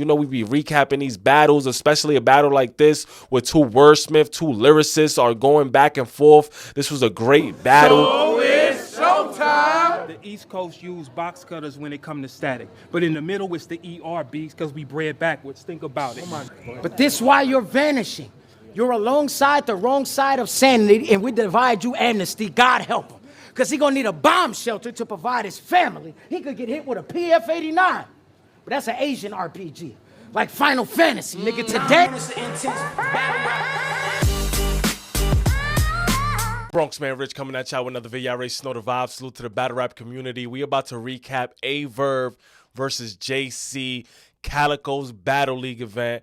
You know, we be recapping these battles, especially a battle like this where two wordsmiths, two lyricists are going back and forth. This was a great battle. So it's showtime! The East Coast use box cutters when it come to static, but in the middle it's the ER beats because we bred backwards. Think about it. But this why you're vanishing. You're alongside the wrong side of sanity, and we divide you amnesty. God help him. Because he gonna need a bomb shelter to provide his family. He could get hit with a PF-89. But that's an Asian RPG. Like Final Fantasy, nigga, today. Bronx Man Rich coming at y'all with another video. Y'all know the vibe. Salute to the battle rap community. We about to recap Verb versus JC, Calico's Battle League event.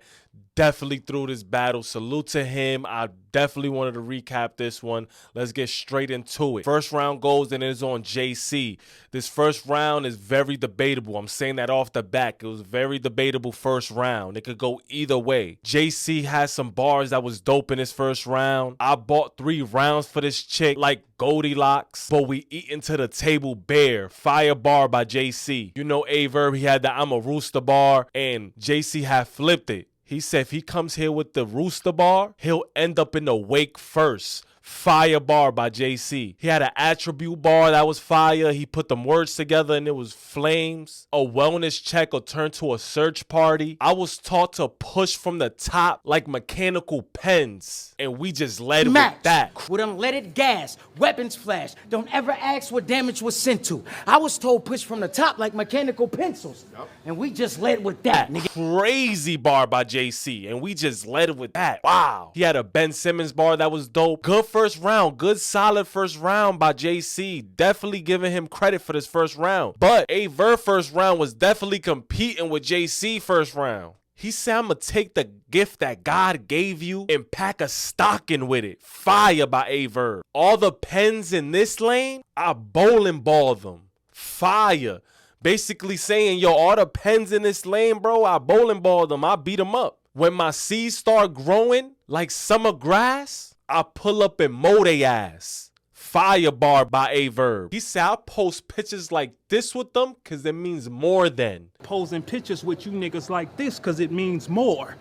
Definitely threw this battle. Salute to him. I definitely wanted to recap this one. Let's get straight into it. First round goes and it is on JC. This first round is very debatable. I'm saying that off the back. It was very debatable first round. It could go either way. JC has some bars that was dope in his first round. I bought 3 rounds for this chick like Goldilocks, but we eating to the table bare. Fire bar by JC. You know Verb, he had the I'm a Rooster bar, and JC had flipped it. He said if he comes here with the Rooster bar, he'll end up in the wake first. Fire bar by JC. He had an attribute bar that was fire. He put them words together and it was flames. A wellness check will turn to a search party. I was taught to push from the top like mechanical pens, and we just led with that. With unleaded gas, weapons flash. Don't ever ask what damage was sent to. I was told push from the top like mechanical pencils, and we just led with that, nigga. Crazy bar by JC, and we just led with that. Wow. He had a Ben Simmons bar that was dope. Good first round, good solid first round by JC. Definitely giving him credit for this first round. But Verb first round was definitely competing with JC first round. He said, I'm going to take the gift that God gave you and pack a stocking with it. Fire by Verb. All the pens in this lane, I bowling ball them. Fire. Basically saying, yo, all the pens in this lane, bro, I bowling ball them. I beat them up. When my seeds start growing like summer grass, I pull up and mow they ass. Fire bar by Verb. He said I post pictures like this with them because it means more than. Posing pictures with you niggas like this because it means more.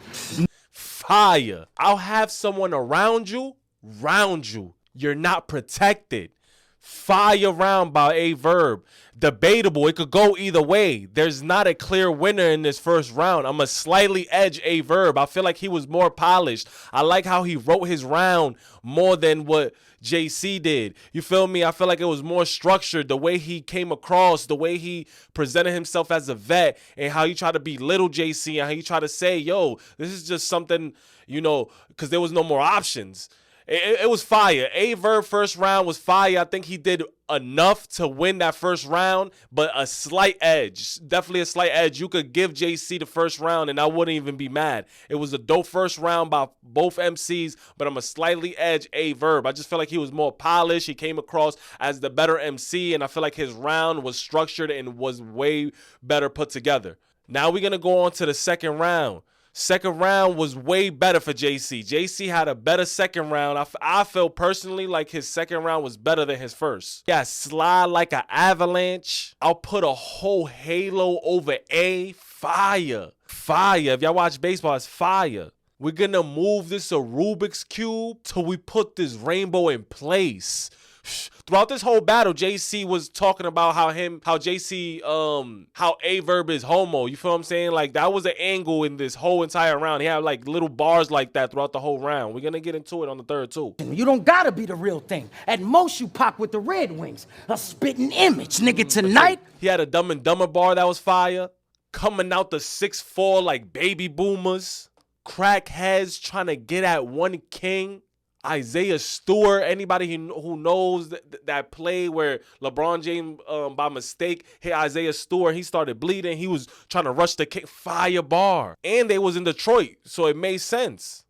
Fire. I'll have someone around you, round you. You're not protected. Fire round by Verb. Debatable. It could go either way. There's not a clear winner in this first round. I'm a slightly edge Verb. I feel like he was more polished. I like how he wrote his round more than what JC did. You feel me? I feel like it was more structured. The way he came across, the way he presented himself as a vet, and how he tried to belittle JC, and how he tried to say, yo, this is just something, you know, because there was no more options. It was fire. Verb first round was fire. I think he did enough to win that first round, but a slight edge. Definitely a slight edge. You could give JC the first round, and I wouldn't even be mad. It was a dope first round by both MCs, but I'm a slightly edge Verb. I just feel like he was more polished. He came across as the better MC, and I feel like his round was structured and was way better put together. Now we're going to go on to the second round. Second round was way better for JC. JC had a better second round. I felt personally like his second round was better than his first. Yeah, slide like an avalanche. I'll put a whole halo over Fire. Fire. If y'all watch baseball, it's fire. We're going to move this a Rubik's Cube till we put this rainbow in place. Throughout this whole battle, JC was talking about how Verb is homo. You feel what I'm saying? Like, that was an angle in this whole entire round. He had like little bars like that throughout the whole round. We're gonna get into it on the third too. You don't gotta be the real thing. At most, you pop with the Red Wings. A spitting image, nigga, tonight. He had a Dumb and Dumber bar that was fire. Coming out the 6'4" like baby boomers. Crackheads trying to get at one king. Isaiah Stewart, anybody who knows that play where LeBron James by mistake hit Isaiah Stewart, he started bleeding. He was trying to rush the kick. Fire bar. And they was in Detroit, so it made sense.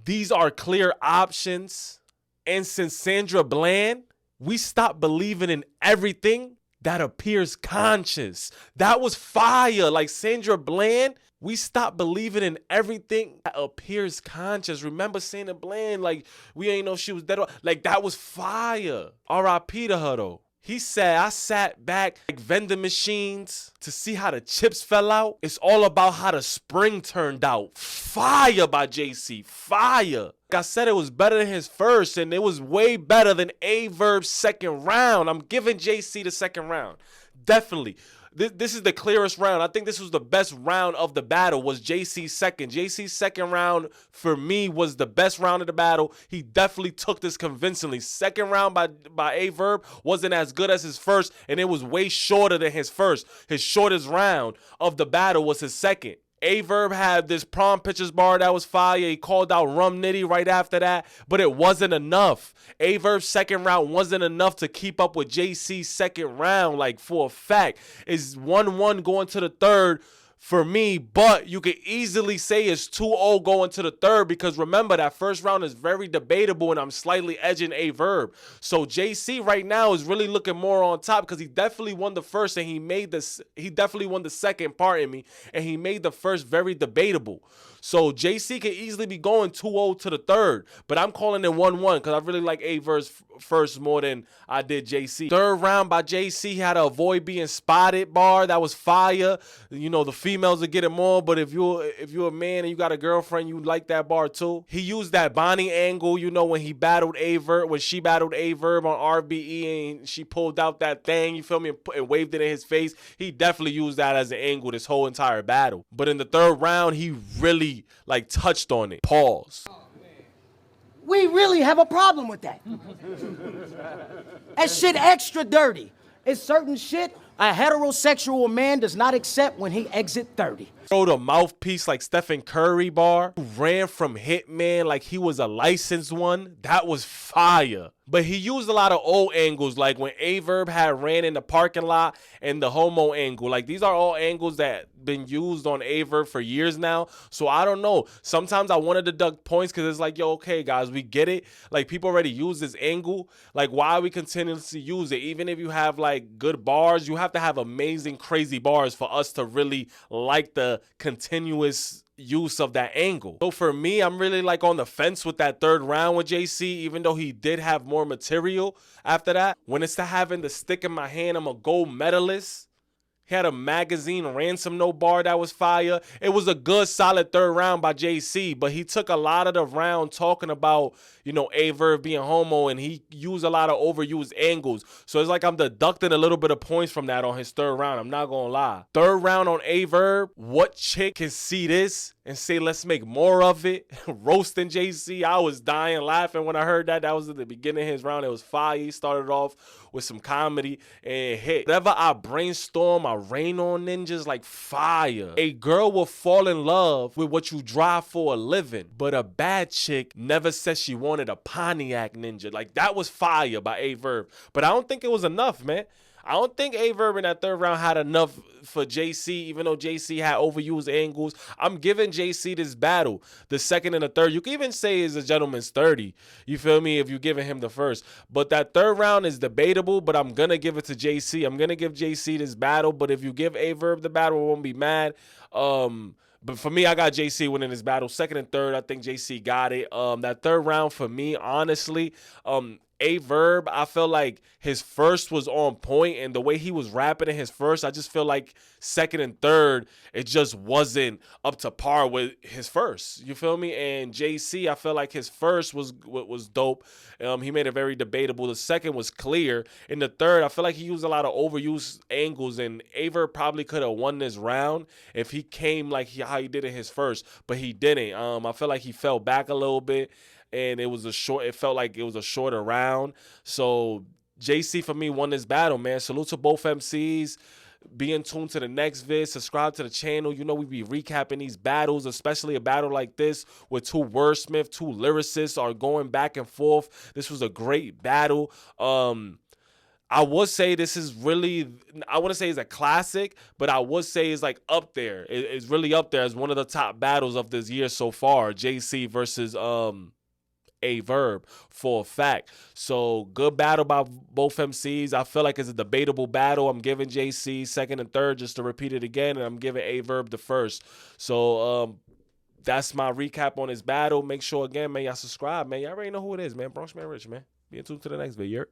These are clear options. And since Sandra Bland, we stopped believing in everything that appears conscious. That was fire. Like Sandra Bland, we stopped believing in everything that appears conscious. Remember Sandra Bland, like, we ain't know she was dead. Like, that was fire. R.I.P. to her, though. He said, I sat back like vending machines to see how the chips fell out. It's all about how the spring turned out. Fire by JC. Fire. Like I said, it was better than his first, and it was way better than Verb's second round. I'm giving JC the second round. Definitely. This is the clearest round. I think this was the best round of the battle, was JC's second. JC's second round, for me, was the best round of the battle. He definitely took this convincingly. Second round by Verb wasn't as good as his first, and it was way shorter than his first. His shortest round of the battle was his second. Verb had this prom pictures bar that was fire. He called out Rum Nitty right after that, but it wasn't enough. Verb's second round wasn't enough to keep up with JC's second round, like, for a fact. It's 1-1 going to the third for me, but you could easily say it's 2-0 going to the third, because remember, that first round is very debatable, and I'm slightly edging Verb. So JC right now is really looking more on top, because he definitely won the first, and he definitely won the second, pardon me, and he made the first very debatable. So JC could easily be going 2-0 to the third, but I'm calling it 1-1 because I really like Verb's first more than I did JC. Third round by JC, he had to avoid being spotted bar. That was fire. You know, the females will get it more, but if you're a man and you got a girlfriend, you like that bar too. He used that Bonnie angle, you know, when he battled Verb, when she battled Verb on RBE and she pulled out that thing, you feel me, and waved it in his face. He definitely used that as an angle this whole entire battle. But in the third round, he really like touched on it. Pause. We really have a problem with that. That shit extra dirty. It's certain shit a heterosexual man does not accept when he exit 30. Throw the mouthpiece like Stephen Curry bar. Ran from Hitman like he was a licensed one. That was fire. But he used a lot of old angles, like when Verb had ran in the parking lot and the homo angle. Like, these are all angles that been used on Verb for years now. So I don't know. Sometimes I want to deduct points because it's like, yo, okay, guys, we get it. Like, people already use this angle. Like, why we continuously use it? Even if you have like good bars, you have to have amazing, crazy bars for us to really like the continuous use of that angle. So for me, I'm really like on the fence with that third round with JC, even though he did have more material after that. When it's to having the stick in my hand, I'm a gold medalist. He had a magazine ransom note bar that was fire. It was a good solid third round by JC, but he took a lot of the round talking about, you know, Verb being homo, and he used a lot of overused angles. So it's like I'm deducting a little bit of points from that on his third round. I'm not gonna lie. Third round on Verb, what chick can see this and say, let's make more of it? Roasting JC. I was dying laughing when I heard that. That was at the beginning of his round. It was fire. He started off with some comedy and hit. Whenever I brainstorm, I rain on ninjas like fire. A girl will fall in love with what you drive for a living, but a bad chick never said she wanted a Pontiac Ninja. Like, that was fire by Verb. But I don't think it was enough, man. I don't think Verb in that third round had enough for JC, even though JC had overused angles. I'm giving JC this battle, the second and the third. You can even say is a gentleman's 30. You feel me? If you're giving him the first. But that third round is debatable, but I'm going to give it to JC. I'm going to give JC this battle, but if you give Verb the battle, I won't be mad. But for me, I got JC winning this battle. Second and third, I think JC got it. That third round for me, honestly, Verb, I feel like his first was on point, and the way he was rapping in his first, I just feel like second and third, it just wasn't up to par with his first. You feel me? And JC, I feel like his first was dope. He made it very debatable. The second was clear. In the third, I feel like he used a lot of overused angles, and Verb probably could have won this round if he came like how he did in his first, but he didn't. I feel like he fell back a little bit. And it felt like it was a shorter round. So JC for me won this battle, man. Salute to both MCs. Be in tune to the next vid. Subscribe to the channel. You know we be recapping these battles, especially a battle like this where two wordsmiths, two lyricists are going back and forth. This was a great battle. I would say this is really, I wouldn't say it's a classic, but I would say it's like up there. It's really up there as one of the top battles of this year so far. JC versus Verb for a fact. So good battle by both MCs. I feel like it's a debatable battle. I'm giving JC second and third just to repeat it again, and I'm giving Verb the first. So that's my recap on this battle. Make sure again, man, y'all subscribe, man. Y'all already know who it is, man. Bronx Man Rich, man. Be in tune to the next video.